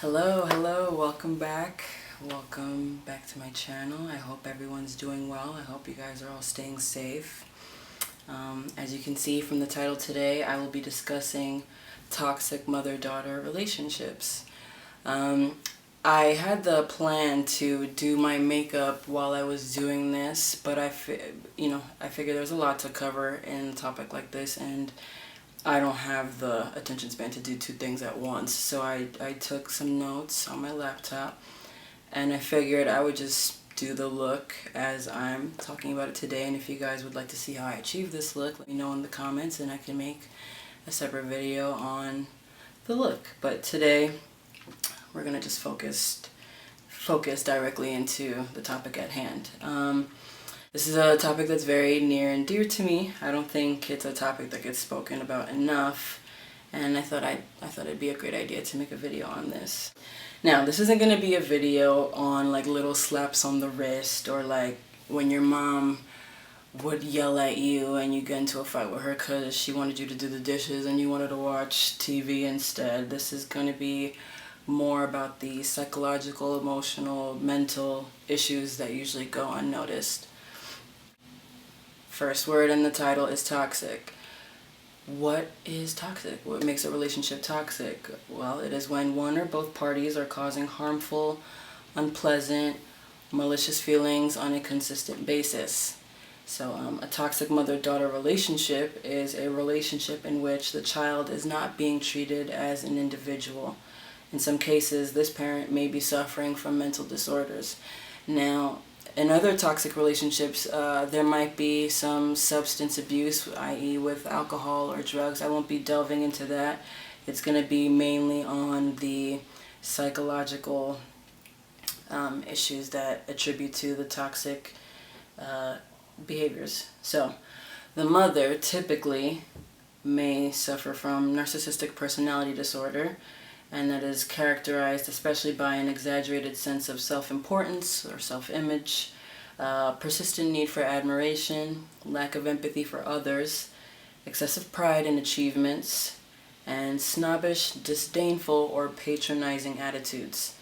Hello, welcome back. Welcome back to my channel. I hope everyone's doing well. I hope you guys are all staying safe. As you can see from the title today, I will be discussing toxic mother-daughter relationships. I had the plan to do my makeup while I was doing this, but I figured there's a lot to cover in a topic like this, and I don't have the attention span to do two things at once. So I took some notes on my laptop, and I figured I would just do the look as I'm talking about it today. And if you guys would like to see how I achieve this look, let me know in the comments and I can make a separate video on the look. But today we're gonna just focus directly into the topic at hand. This is a topic that's very near and dear to me. I don't think it's a topic that gets spoken about enough, and I thought it'd be a great idea to make a video on this. Now, this isn't going to be a video on like little slaps on the wrist or like when your mom would yell at you and you get into a fight with her because she wanted you to do the dishes and you wanted to watch TV instead. This is going to be more about the psychological, emotional, mental issues that usually go unnoticed. First word in the title is toxic. What is toxic? What makes a relationship toxic? Well, it is when one or both parties are causing harmful, unpleasant, malicious feelings on a consistent basis. So a toxic mother-daughter relationship is a relationship in which the child is not being treated as an individual. In some cases, this parent may be suffering from mental disorders. Now, in other toxic relationships, there might be some substance abuse, i.e. with alcohol or drugs. I won't be delving into that. It's going to be mainly on the psychological issues that attribute to the toxic behaviors. So, the mother typically may suffer from narcissistic personality disorder, and that is characterized especially by an exaggerated sense of self-importance or self-image, persistent need for admiration, lack of empathy for others, excessive pride in achievements, and snobbish, disdainful, or patronizing attitudes.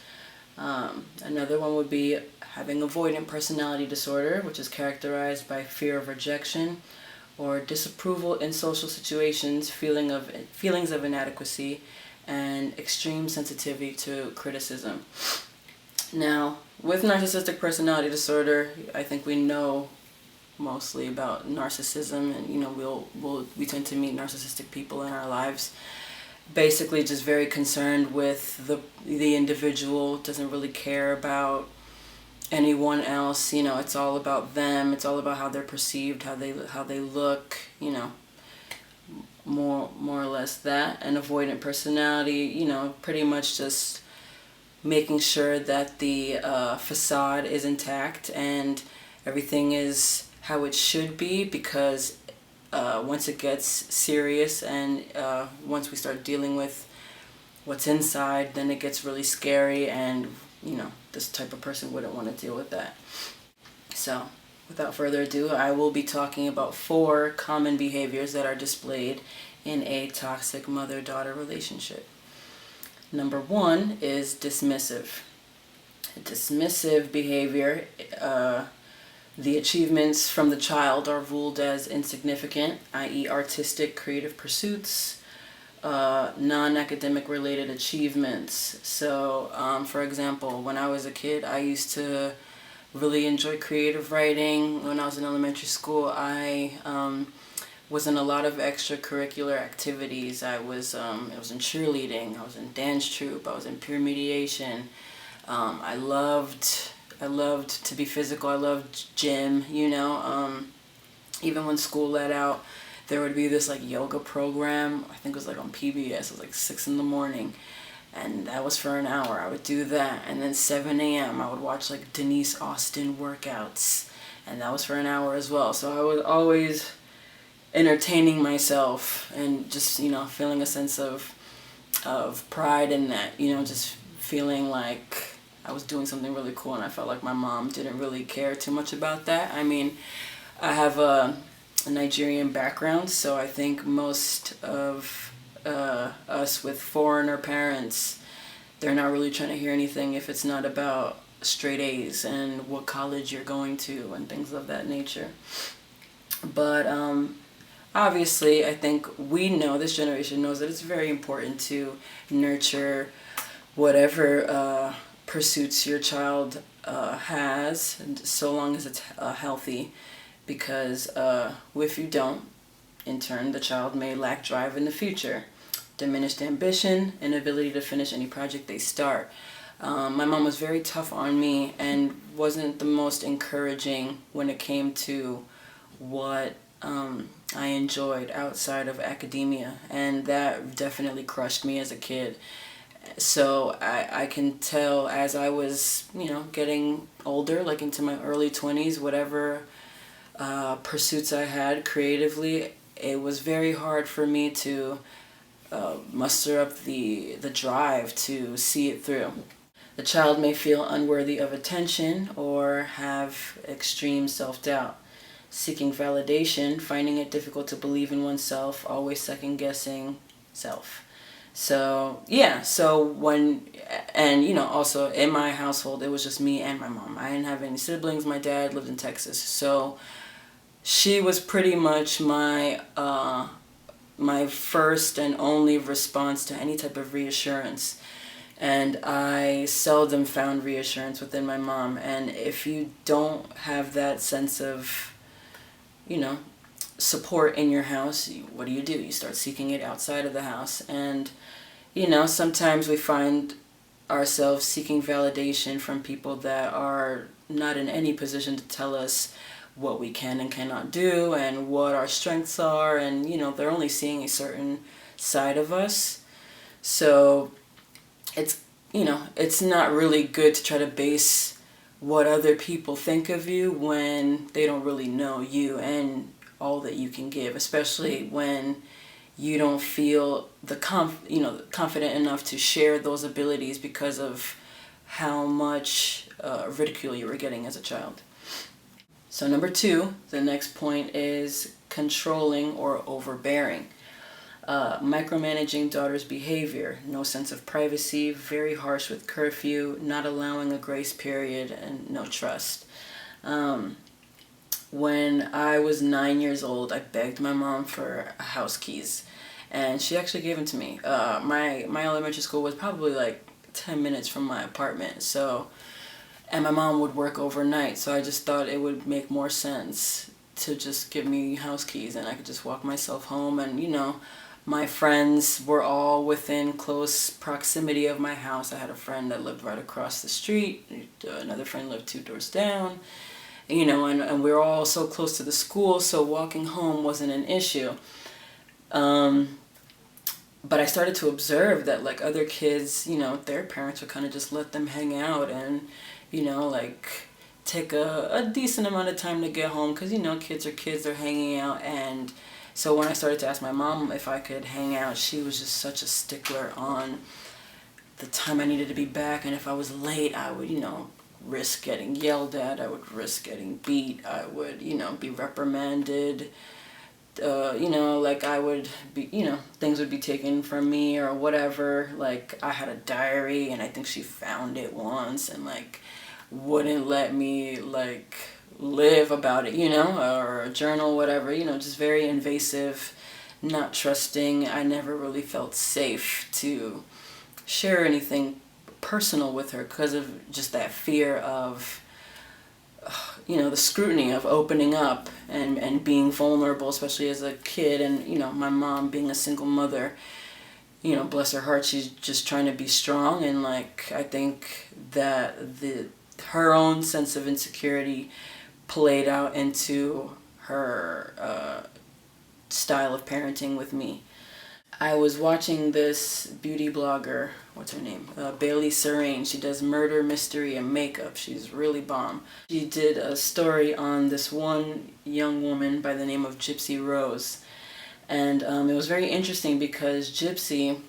Another one would be having avoidant personality disorder, which is characterized by fear of rejection or disapproval in social situations, feelings of inadequacy, and extreme sensitivity to criticism. Now, with narcissistic personality disorder, I think we know mostly about narcissism, and we tend to meet narcissistic people in our lives. Basically, just very concerned with the individual, doesn't really care about anyone else. It's all about them. It's all about how they're perceived, how they look. More or less that. And avoidant personality, pretty much just making sure that the facade is intact and everything is how it should be, because once it gets serious and once we start dealing with what's inside, then it gets really scary, and this type of person wouldn't want to deal with that. So without further ado, I will be talking about 4 common behaviors that are displayed in a toxic mother-daughter relationship. Number 1 is dismissive. Dismissive behavior, the achievements from the child are ruled as insignificant, i.e. artistic, creative pursuits, non-academic related achievements. So, for example, when I was a kid, I used to really enjoy creative writing. When I was in elementary school, I was in a lot of extracurricular activities. I was in cheerleading, I was in dance troupe, I was in peer mediation. I loved to be physical. I loved gym, even when school let out, there would be this like yoga program. I think it was like on PBS. It was like 6 in the morning. And that was for an hour. I would do that. And then 7 a.m. I would watch like Denise Austin workouts. And that was for an hour as well. So I was always entertaining myself and just, feeling a sense of pride in that, just feeling like I was doing something really cool, and I felt like my mom didn't really care too much about that. I mean, I have a Nigerian background, so I think most of us with foreigner parents they're not really trying to hear anything if it's not about straight A's and what college you're going to and things of that nature. But obviously, I think we know, this generation knows, that it's very important to nurture whatever pursuits your child has, and so long as it's healthy, because if you don't, in turn, the child may lack drive in the future, diminished ambition, inability to finish any project they start. My mom was very tough on me and wasn't the most encouraging when it came to what I enjoyed outside of academia, and that definitely crushed me as a kid. So I can tell, as I was, getting older, like into my early 20s, whatever pursuits I had creatively, it was very hard for me to muster up the drive to see it through. The child may feel unworthy of attention or have extreme self-doubt, seeking validation, finding it difficult to believe in oneself, always second-guessing self. So, yeah, also in my household, it was just me and my mom. I didn't have any siblings. My dad lived in Texas. So she was pretty much my first and only response to any type of reassurance. And I seldom found reassurance within my mom. And if you don't have that sense of, support in your house, what do? You start seeking it outside of the house. And, sometimes we find ourselves seeking validation from people that are not in any position to tell us what we can and cannot do and what our strengths are. And, they're only seeing a certain side of us. So it's not really good to try to base what other people think of you when they don't really know you and all that you can give, especially when you don't feel confident enough to share those abilities because of how much ridicule you were getting as a child. So number 2, the next point is controlling or overbearing. Micromanaging daughter's behavior, no sense of privacy, very harsh with curfew, not allowing a grace period, and no trust. When I was 9 years old, I begged my mom for house keys, and she actually gave them to me. My elementary school was probably like 10 minutes from my apartment, and my mom would work overnight, so I just thought it would make more sense to just give me house keys, and I could just walk myself home. And my friends were all within close proximity of my house. I had a friend that lived right across the street. Another friend lived 2 doors down. And we were all so close to the school, so walking home wasn't an issue. But I started to observe that, like, other kids, their parents would kind of just let them hang out and, take a decent amount of time to get home because, kids are kids, they're hanging out. And so when I started to ask my mom if I could hang out, she was just such a stickler on the time I needed to be back. And if I was late, I would, risk getting yelled at. I would risk getting beat. I would, be reprimanded. I would be, things would be taken from me or whatever. Like, I had a diary, and I think she found it once and, wouldn't let me, live about it, or a journal, whatever, just very invasive, not trusting. I never really felt safe to share anything personal with her because of just that fear of, the scrutiny of opening up and being vulnerable, especially as a kid. And, my mom being a single mother, bless her heart, she's just trying to be strong. And, I think that her own sense of insecurity played out into her style of parenting with me. I was watching this beauty blogger, what's her name? Bailey Serene. She does murder, mystery, and makeup. She's really bomb. She did a story on this one young woman by the name of Gypsy Rose. And it was very interesting because Gypsy,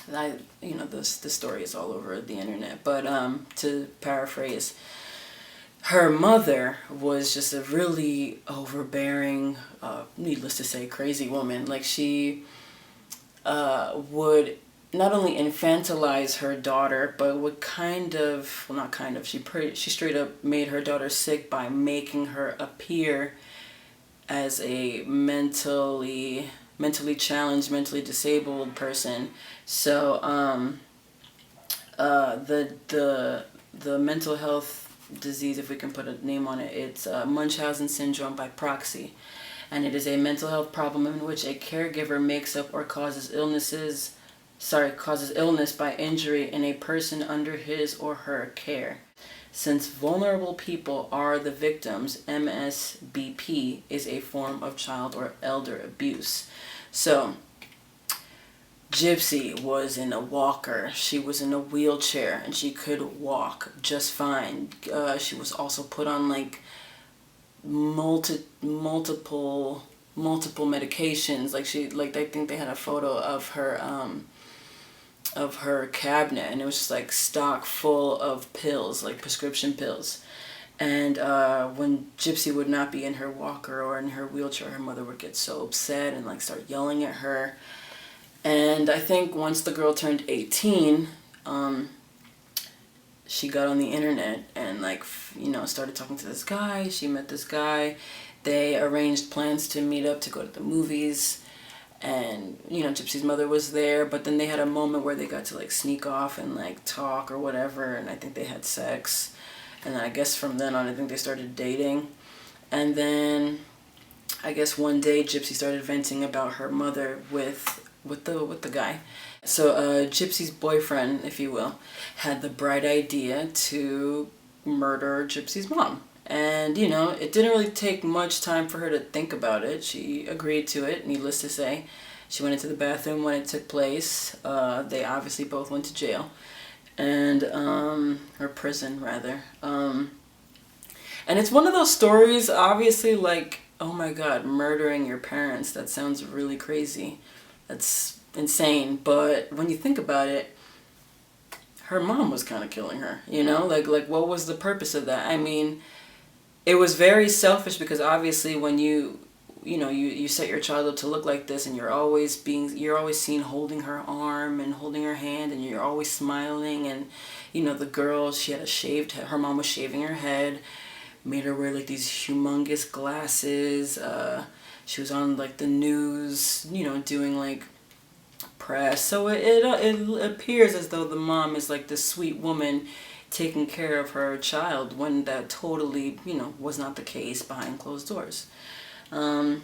the story is all over the internet, but to paraphrase, her mother was just a really overbearing, needless to say, crazy woman. Like, she would not only infantilize her daughter, but would kind of, well, not kind of, she straight up made her daughter sick by making her appear as a mentally challenged, mentally disabled person. So the mental health disease, if we can put a name on it, it's Munchausen syndrome by proxy, and it is a mental health problem in which a caregiver makes up or causes illness by injury in a person under his or her care. Since vulnerable people are the victims, MSBP is a form of child or elder abuse. So, Gypsy was in a walker, she was in a wheelchair, and she could walk just fine. She was also put on like multiple medications. Like I think they had a photo of her cabinet, and it was just like stock full of pills, like prescription pills. And when Gypsy would not be in her walker or in her wheelchair, her mother would get so upset and like start yelling at her. And I think once the girl turned 18, she got on the internet and started talking to this guy. She met this guy. They arranged plans to meet up to go to the movies. And, Gypsy's mother was there, but then they had a moment where they got to like sneak off and like talk or whatever. And I think they had sex. And then I guess from then on, I think they started dating. And then I guess one day Gypsy started venting about her mother with the guy. So Gypsy's boyfriend, if you will, had the bright idea to murder Gypsy's mom. And, it didn't really take much time for her to think about it. She agreed to it, needless to say. She went into the bathroom when it took place. They obviously both went to jail. And, or prison, rather. And it's one of those stories, obviously, like, oh my God, murdering your parents. That sounds really crazy. That's insane. But when you think about it, her mom was kind of killing her, Like what was the purpose of that? I mean, it was very selfish because obviously when you set your child up to look like this, and you're always seen holding her arm and holding her hand, and you're always smiling, and the girl, she had a shaved head. Her mom was shaving her head, made her wear like these humongous glasses. She was on like the news, doing like press. So it appears as though the mom is like this sweet woman taking care of her child, when that totally, was not the case behind closed doors. I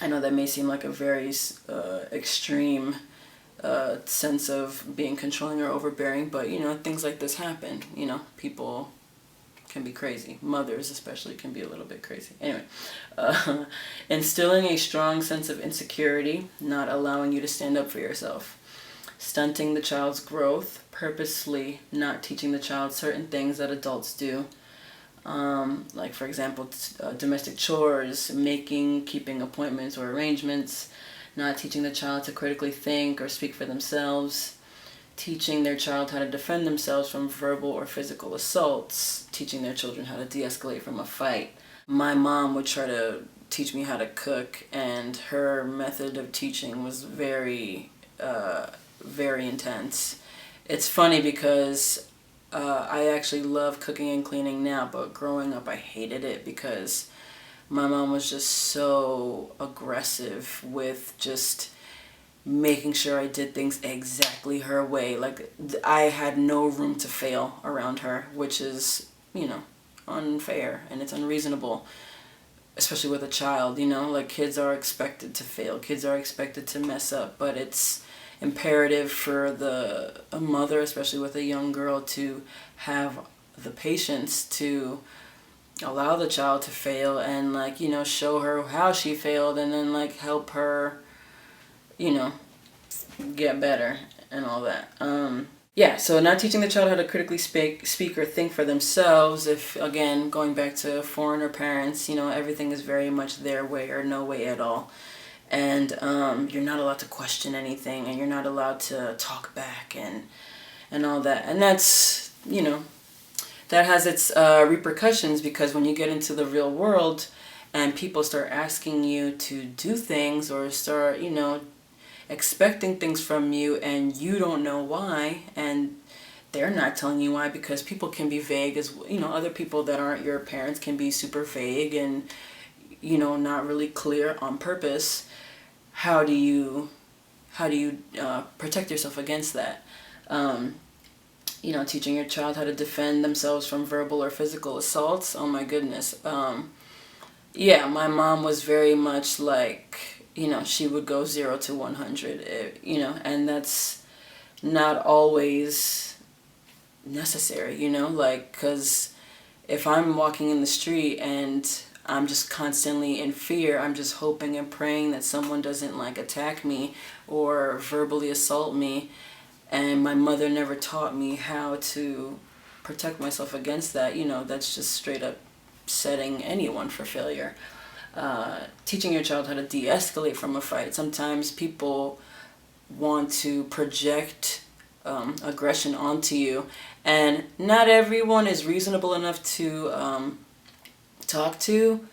know that may seem like a very extreme sense of being controlling or overbearing, but things like this happen. People can be crazy. Mothers especially can be a little bit crazy. Anyway, instilling a strong sense of insecurity, not allowing you to stand up for yourself. Stunting the child's growth, purposely not teaching the child certain things that adults do. Like, for example, domestic chores, keeping appointments or arrangements, not teaching the child to critically think or speak for themselves, teaching their child how to defend themselves from verbal or physical assaults, teaching their children how to de-escalate from a fight. My mom would try to teach me how to cook, and her method of teaching was very, very intense. It's funny because I actually love cooking and cleaning now, but growing up I hated it because my mom was just so aggressive with just making sure I did things exactly her way. Like, I had no room to fail around her, which is, unfair, and it's unreasonable, especially with a child, like, kids are expected to fail, kids are expected to mess up, but it's imperative for a mother, especially with a young girl, to have the patience to allow the child to fail and show her how she failed, and then help her get better and all that. So not teaching the child how to critically speak or think for themselves. If, again, going back to foreigner parents, everything is very much their way or no way at all. And you're not allowed to question anything, and you're not allowed to talk back and all that. And that's, that has its repercussions, because when you get into the real world and people start asking you to do things or start, expecting things from you and you don't know why, and they're not telling you why, because people can be vague as, other people that aren't your parents can be super vague and, not really clear on purpose. How do you protect yourself against that? Teaching your child how to defend themselves from verbal or physical assaults. Oh my goodness. Yeah, my mom was very much like, she would go 0 to 100, and that's not always necessary, because if I'm walking in the street and I'm just constantly in fear, I'm just hoping and praying that someone doesn't attack me or verbally assault me, and my mother never taught me how to protect myself against that, that's just straight up setting anyone for failure. Teaching your child how to de-escalate from a fight. Sometimes people want to project aggression onto you, and not everyone is reasonable enough to talk to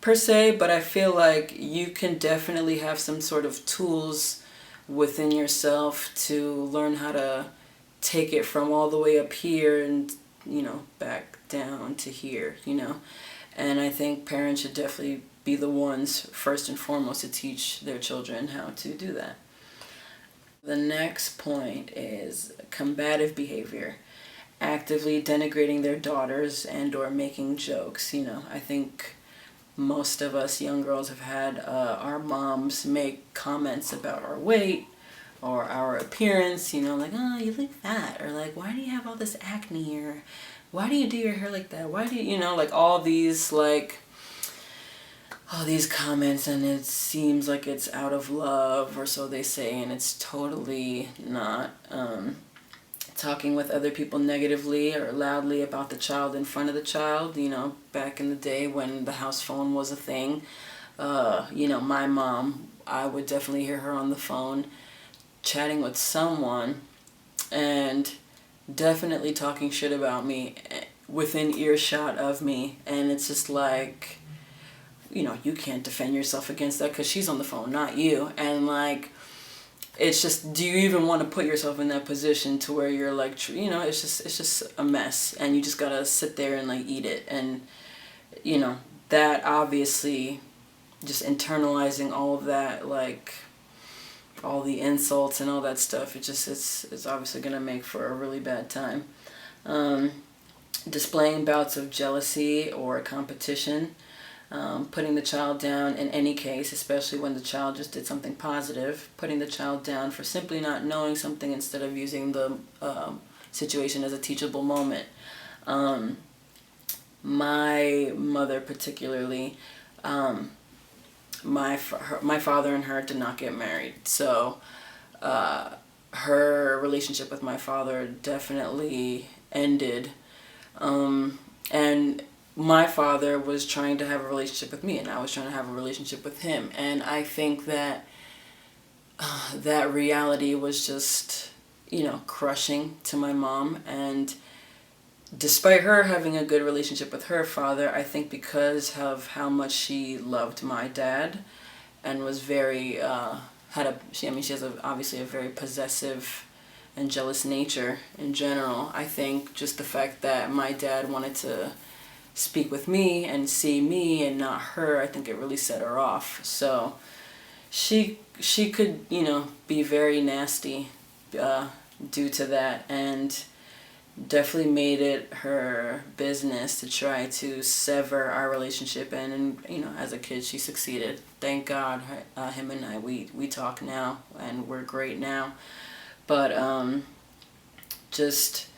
per se, but I feel like you can definitely have some sort of tools within yourself to learn how to take it from all the way up here and back down to here, and I think parents should definitely be the ones first and foremost to teach their children how to do that. The next point is combative behavior. Actively denigrating their daughters and or making jokes. I think most of us young girls have had our moms make comments about our weight or our appearance, like, oh, you look fat, or like, why do you have all this acne, or why do you do your hair like that, why do you, all these comments, and it seems like it's out of love, or so they say, and it's totally not. Talking with other people negatively or loudly about the child in front of the child, back in the day when the house phone was a thing, my mom, I would definitely hear her on the phone chatting with someone and definitely talking shit about me within earshot of me, and it's just like, you can't defend yourself against that because she's on the phone, not you. And it's just, do you even want to put yourself in that position to where you're it's just a mess, and you just gotta sit there and eat it, and that obviously, just internalizing all of that, all the insults and all that stuff, it's obviously gonna make for a really bad time. Displaying bouts of jealousy or competition. Putting the child down in any case, especially when the child just did something positive. Putting the child down for simply not knowing something instead of using the situation as a teachable moment. My mother particularly, my father and her did not get married, so her relationship with my father definitely ended, and my father was trying to have a relationship with me, and I was trying to have a relationship with him, and I think that that reality was just, crushing to my mom. And despite her having a good relationship with her father, I think because of how much she loved my dad and was very, she has obviously a very possessive and jealous nature in general. I think just the fact that my dad wanted to speak with me and see me and not her, I think it really set her off. So she could, be very nasty due to that, and definitely made it her business to try to sever our relationship. And as a kid, she succeeded. Thank God, him and I, we talk now, and we're great now. But just,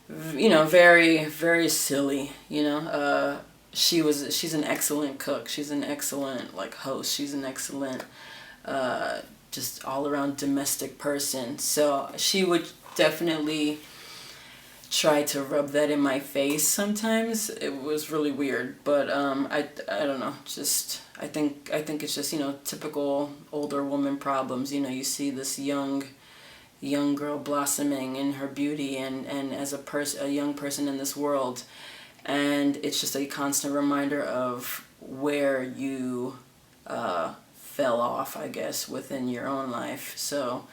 very, very silly, she's an excellent cook. She's an excellent, host. She's an excellent, just all-around domestic person. So she would definitely try to rub that in my face sometimes. It was really weird, but I don't know, just I think it's just, typical older woman problems. You see this young girl blossoming in her beauty and as a young person in this world, and it's just a constant reminder of where you fell off, I guess, within your own life. So,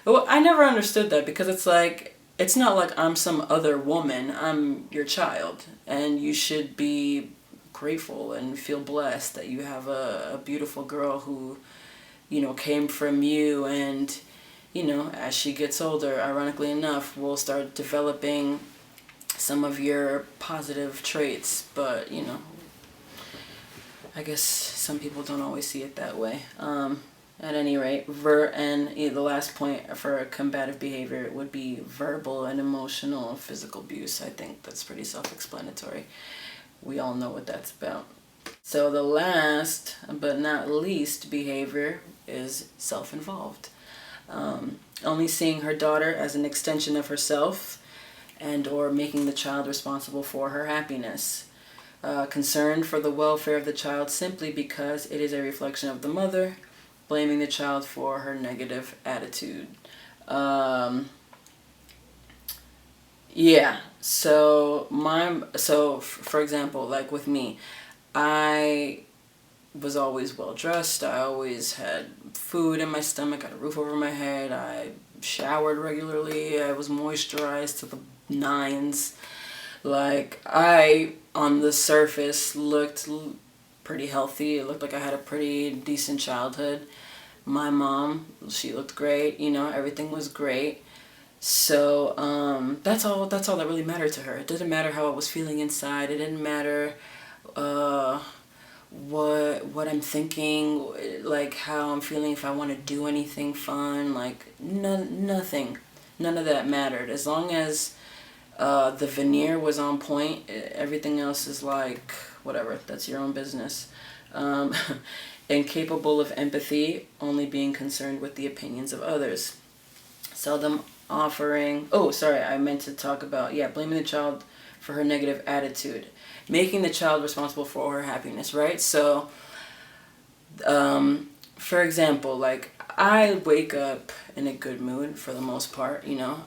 well, I never understood that, because it's like, it's not like I'm some other woman. I'm your child, and you should be grateful and feel blessed that you have a beautiful girl who, you know, came from you. And, you know, as she gets older, ironically enough, will start developing some of your positive traits. But, you know, I guess some people don't always see it that way. At any rate, and the last point for combative behavior would be verbal and emotional and physical abuse. I think that's pretty self-explanatory. We all know what that's about. So the last but not least behavior is self-involved. Only seeing her daughter as an extension of herself, and or making the child responsible for her happiness. Concerned for the welfare of the child simply because it is a reflection of the mother, blaming the child for her negative attitude. Yeah, so for example, like with me, I was always well dressed. I always had food in my stomach, had a roof over my head. I showered regularly. I was moisturized to the nines. Like, I, on the surface, looked pretty healthy. It looked like I had a pretty decent childhood. My mom, she looked great. You know, everything was great. So that's all that really mattered to her. It didn't matter how I was feeling inside. It didn't matter what I'm thinking, like how I'm feeling, if I want to do anything fun. Like, nothing. None of that mattered. As long as the veneer was on point, everything else is like, whatever, that's your own business. Incapable of empathy, only being concerned with the opinions of others. Seldom offering, I meant to talk about, blaming the child for her negative attitude. Making the child responsible for her happiness, right? So, for example, like, I wake up in a good mood for the most part, you know.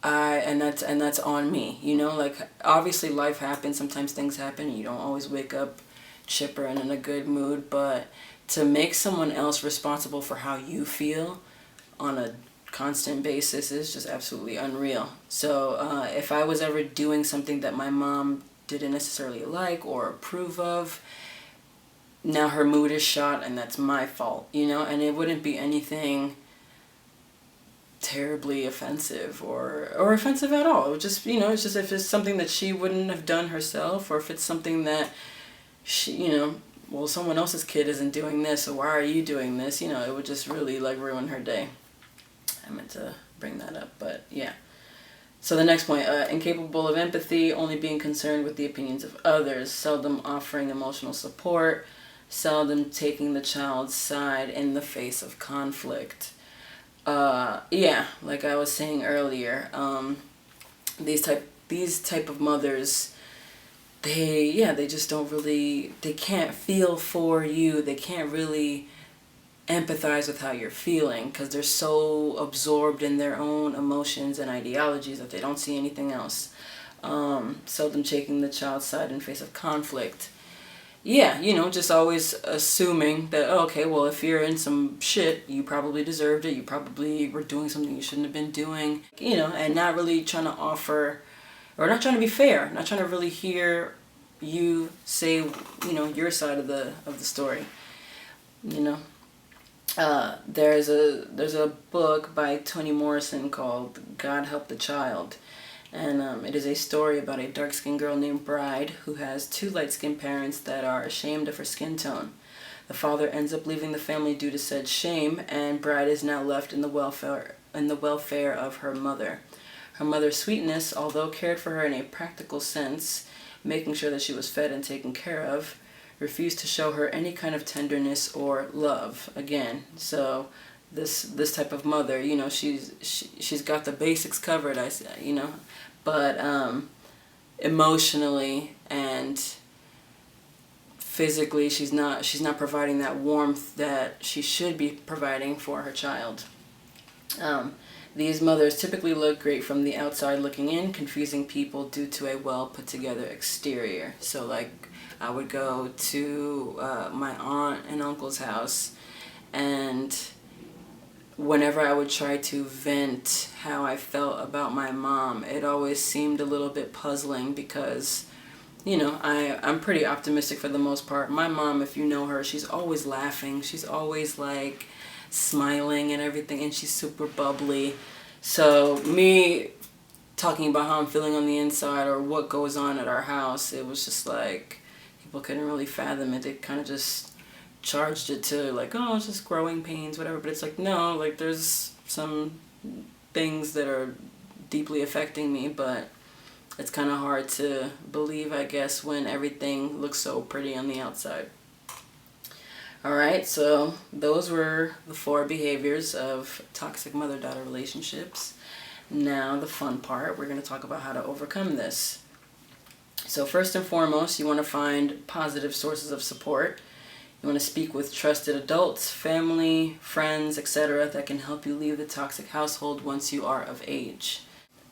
And that's on me, you know. Like, obviously life happens, sometimes things happen, you don't always wake up chipper and in a good mood, but to make someone else responsible for how you feel on a constant basis is just absolutely unreal. So if I was ever doing something that my mom didn't necessarily like or approve of, now her mood is shot, and that's my fault, you know. And it wouldn't be anything terribly offensive or offensive at all. It would just, you know, it's just if it's something that she wouldn't have done herself, or if it's something that she, you know, well, someone else's kid isn't doing this, so why are you doing this? You know, it would just really, like, ruin her day. I meant to bring that up, but yeah. So the next point, incapable of empathy, only being concerned with the opinions of others, seldom offering emotional support, seldom taking the child's side in the face of conflict. Like I was saying earlier, these type of mothers, they just don't really, they can't feel for you. They can't really empathize with how you're feeling, because they're so absorbed in their own emotions and ideologies that they don't see anything else. Seldom taking the child's side in face of conflict. Yeah, you know, just always assuming that, okay, well, if you're in some shit, you probably deserved it. You probably were doing something you shouldn't have been doing, you know, and not really trying to offer, or not trying to be fair, not trying to really hear you say, you know, your side of the story, you know. There's a book by Toni Morrison called God Help the Child, and it is a story about a dark-skinned girl named Bride who has two light-skinned parents that are ashamed of her skin tone. The father ends up leaving the family due to said shame, and Bride is now left in the welfare of her mother. Her mother's sweetness, although cared for her in a practical sense, making sure that she was fed and taken care of, refused to show her any kind of tenderness or love. Again, so this type of mother, you know, she's got the basics covered, you know, but emotionally and physically she's not providing that warmth that she should be providing for her child. These mothers typically look great from the outside looking in, confusing people due to a well put together exterior. So like I would go to my aunt and uncle's house, and whenever I would try to vent how I felt about my mom, it always seemed a little bit puzzling because, you know, I'm pretty optimistic for the most part. My mom, if you know her, she's always laughing. She's always like smiling and everything, and she's super bubbly. So me talking about how I'm feeling on the inside or what goes on at our house, it was just like people couldn't really fathom it. They kind of just charged it to like, oh, it's just growing pains, whatever. But it's like, no, like there's some things that are deeply affecting me, but it's kind of hard to believe, I guess, when everything looks so pretty on the outside. Alright, so those were the 4 behaviors of toxic mother-daughter relationships. Now the fun part, we're going to talk about how to overcome this. So first and foremost, you want to find positive sources of support. You want to speak with trusted adults, family, friends, etc. that can help you leave the toxic household once you are of age.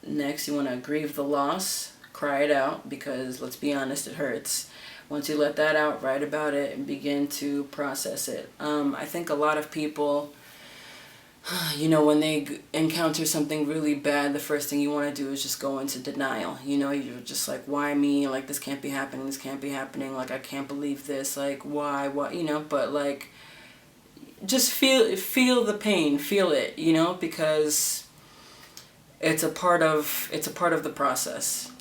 Next, you want to grieve the loss, cry it out, because let's be honest, it hurts. Once you let that out, write about it and begin to process it. I think a lot of people, you know, when they encounter something really bad, the first thing you want to do is just go into denial. You know, you're just like, why me? Like, this can't be happening. This can't be happening. Like, I can't believe this. Like, why? What? You know, but like, just feel the pain. Feel it, you know, because it's a part of the process.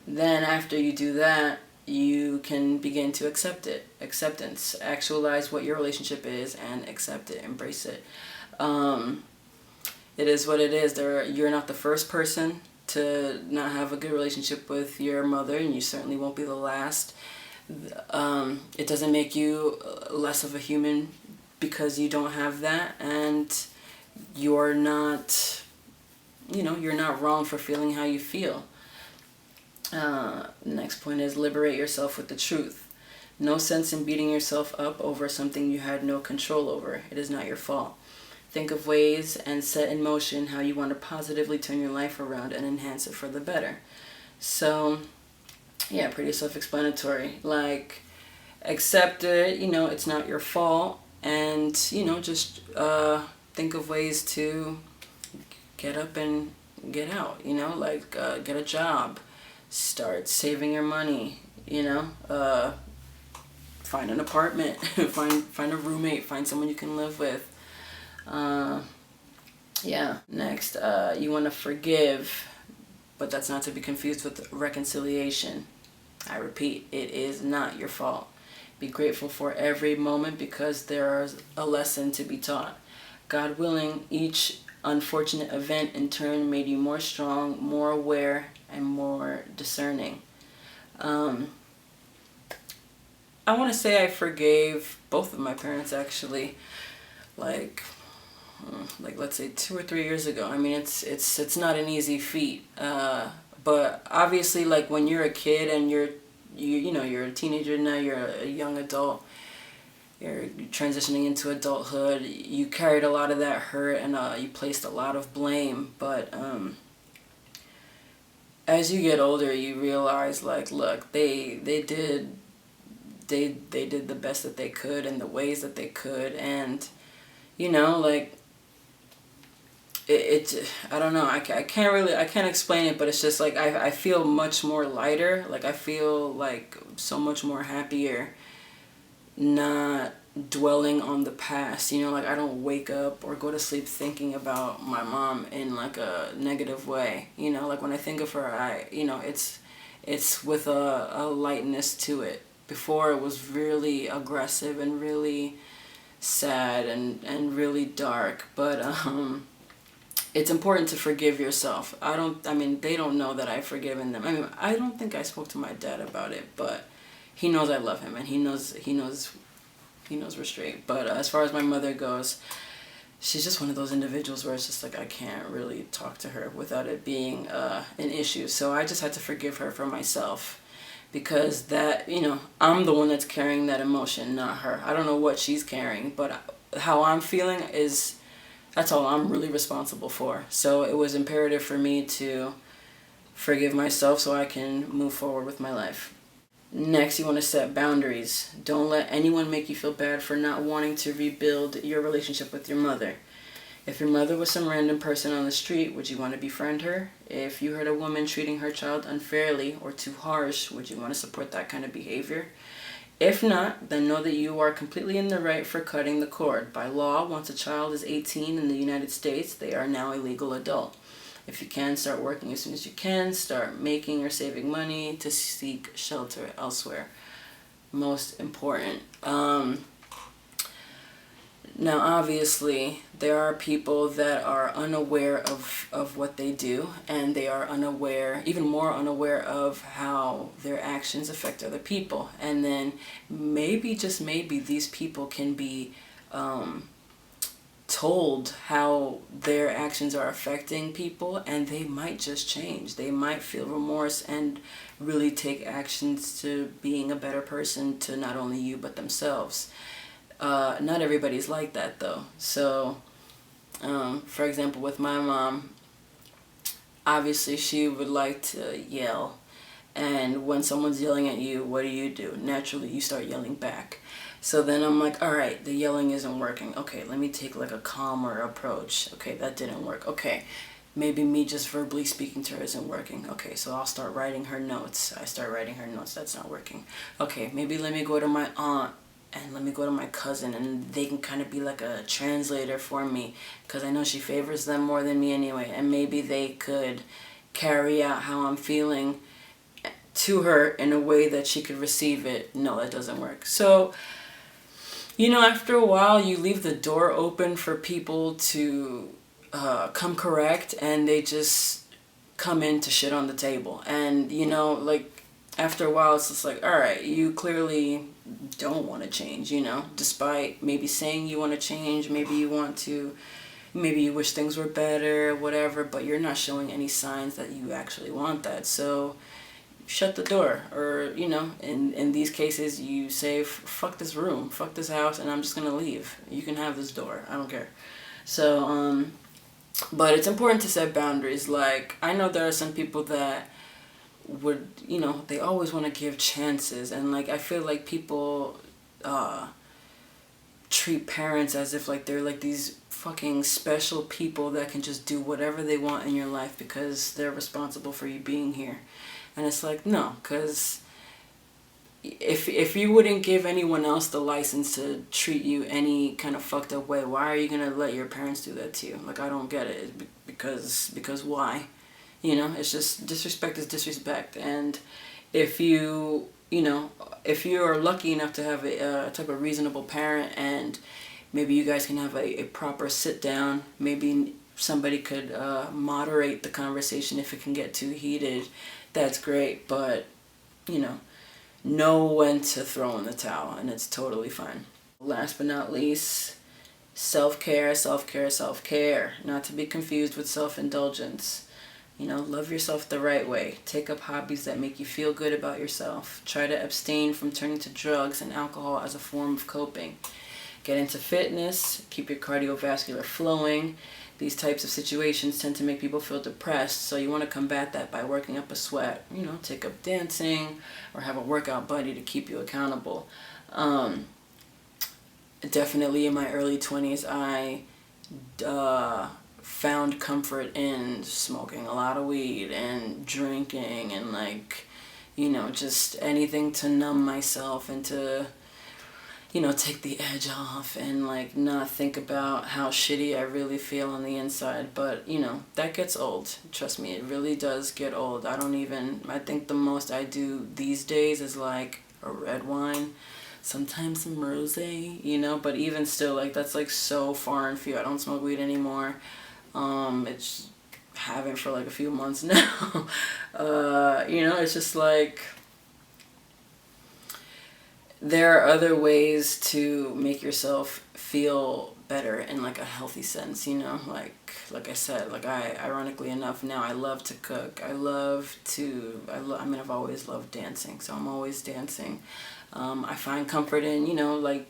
Then after you do that, you can begin to accept it. Acceptance. Actualize what your relationship is and accept it. Embrace it. It is what it is. You're not the first person to not have a good relationship with your mother, and you certainly won't be the last. It doesn't make you less of a human because you don't have that, and you're not, you know, you're not wrong for feeling how you feel. Next point is liberate yourself with the truth. No sense in beating yourself up over something you had no control over. It is not your fault. Think of ways and set in motion how you want to positively turn your life around and enhance it for the better. So, yeah, pretty self-explanatory. Like, accept it, you know, it's not your fault, and, you know, just think of ways to get up and get out, you know, like get a job. Start saving your money, you know, find an apartment, find a roommate, find someone you can live with. Yeah. Next, you want to forgive, but that's not to be confused with reconciliation. I repeat, it is not your fault. Be grateful for every moment because there is a lesson to be taught. God willing, each unfortunate event in turn made you more strong, more aware, and more discerning. I want to say I forgave both of my parents actually, like let's say 2 or 3 years ago. I mean, it's not an easy feat, but obviously, like when you're a kid and you know you're a teenager, now you're a young adult, you're transitioning into adulthood, you carried a lot of that hurt and you placed a lot of blame, but as you get older, you realize, like, look, they did the best that they could in the ways that they could, and, you know, like, I don't know, I can't explain it, but it's just, like, I feel much more lighter, like, I feel, like, so much more happier not dwelling on the past, you know, like I don't wake up or go to sleep thinking about my mom in like a negative way, you know, like when I think of her, you know, it's with a lightness to it. Before it was really aggressive and really sad and really dark, but it's important to forgive yourself. I mean, they don't know that I've forgiven them. I mean, I don't think I spoke to my dad about it, but he knows I love him and he knows we're straight. But as far as my mother goes, she's just one of those individuals where it's just like I can't really talk to her without it being an issue. So I just had to forgive her for myself, because that, you know, I'm the one that's carrying that emotion, not her. I don't know what she's carrying, but how I'm feeling is That's all I'm really responsible for. So it was imperative for me to forgive myself so I can move forward with my life. Next, you want to set boundaries. Don't let anyone make you feel bad for not wanting to rebuild your relationship with your mother. If your mother was some random person on the street, would you want to befriend her? If you heard a woman treating her child unfairly or too harsh, would you want to support that kind of behavior? If not, then know that you are completely in the right for cutting the cord. By law, once a child is 18 in the United States, they are now a legal adult. If you can, start working as soon as you can. Start making or saving money to seek shelter elsewhere. Most important. Now, obviously, there are people that are unaware of what they do, and they are unaware, even more unaware of how their actions affect other people. And then maybe, just maybe, these people can be told how their actions are affecting people, and they might just change. They might feel remorse and really take actions to being a better person to not only you but themselves. Not everybody's like that though. So for example, with my mom, obviously she would like to yell, and when someone's yelling at you, what do? Naturally you start yelling back. So then I'm like, all right, the yelling isn't working. Okay, let me take like a calmer approach. Okay, that didn't work. Okay, maybe me just verbally speaking to her isn't working. Okay, so I'll start writing her notes. I start writing her notes. That's not working. Okay, maybe let me go to my aunt and let me go to my cousin, and they can kind of be like a translator for me, because I know she favors them more than me anyway, and maybe they could carry out how I'm feeling to her in a way that she could receive it. No, that doesn't work. So after a while, you leave the door open for people to come correct, and they just come in to shit on the table. And, after a while, it's just like, all right, you clearly don't want to change, despite maybe saying you want to change. Maybe you wish things were better, whatever, but you're not showing any signs that you actually want that. So shut the door, or in these cases you say, fuck this room, fuck this house, and I'm just gonna leave. You can have this door, I don't care. So but it's important to set boundaries. Like, I know there are some people that would, they always want to give chances, and like I feel like people treat parents as if like they're like these fucking special people that can just do whatever they want in your life because they're responsible for you being here. And it's like, no, because if you wouldn't give anyone else the license to treat you any kind of fucked up way, why are you going to let your parents do that to you? Like, I don't get it. Because why? It's just, disrespect is disrespect. And if you are lucky enough to have a type of reasonable parent, and maybe you guys can have a proper sit down, maybe somebody could moderate the conversation if it can get too heated, that's great. But know when to throw in the towel, and it's totally fine. Last but not least, self-care, self-care, self-care. Not to be confused with self-indulgence. Love yourself the right way. Take up hobbies that make you feel good about yourself. Try to abstain from turning to drugs and alcohol as a form of coping. Get into fitness. Keep your cardiovascular flowing. These types of situations tend to make people feel depressed, so you want to combat that by working up a sweat. Take up dancing or have a workout buddy to keep you accountable. Definitely in my early 20s, I found comfort in smoking a lot of weed and drinking and just anything to numb myself and to take the edge off and not think about how shitty I really feel on the inside. But that gets old. Trust me, it really does get old. I think the most I do these days is like a red wine, sometimes some rosé, but even still, that's so far and few. I don't smoke weed anymore. It's haven't for a few months now. It's just there are other ways to make yourself feel better in a healthy sense, like I said, ironically enough, now I love to cook. I've always loved dancing, so I'm always dancing. I find comfort in,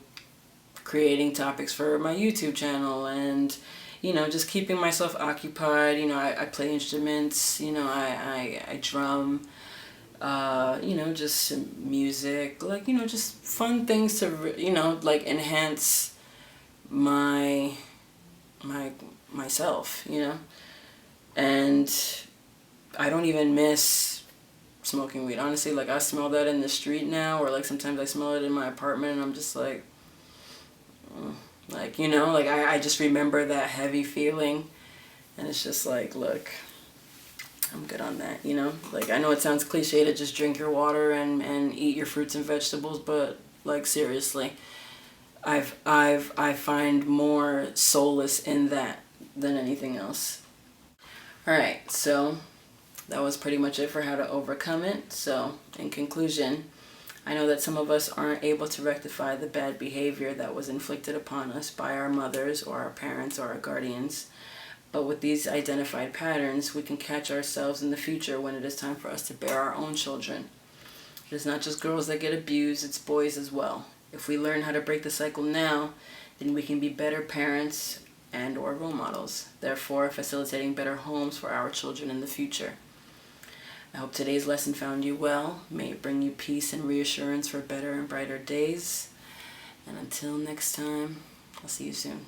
creating topics for my YouTube channel, and you know, just keeping myself occupied. You know, I play instruments, you know, I drum, you know, just music, like, you know, just fun things to, you know, like enhance myself, you know. And I don't even miss smoking weed. Honestly, like I smell that in the street now, or like sometimes I smell it in my apartment and I'm just like, like, you know, like I just remember that heavy feeling, and it's just like, look, I'm good on that, you know. Like, I know it sounds cliche to just drink your water and eat your fruits and vegetables, but like seriously, I find more solace in that than anything else. All right, so that was pretty much it for how to overcome it. So, in conclusion, I know that some of us aren't able to rectify the bad behavior that was inflicted upon us by our mothers or our parents or our guardians. But with these identified patterns, we can catch ourselves in the future when it is time for us to bear our own children. It is not just girls that get abused, it's boys as well. If we learn how to break the cycle now, then we can be better parents and or role models, therefore facilitating better homes for our children in the future. I hope today's lesson found you well. May it bring you peace and reassurance for better and brighter days. And until next time, I'll see you soon.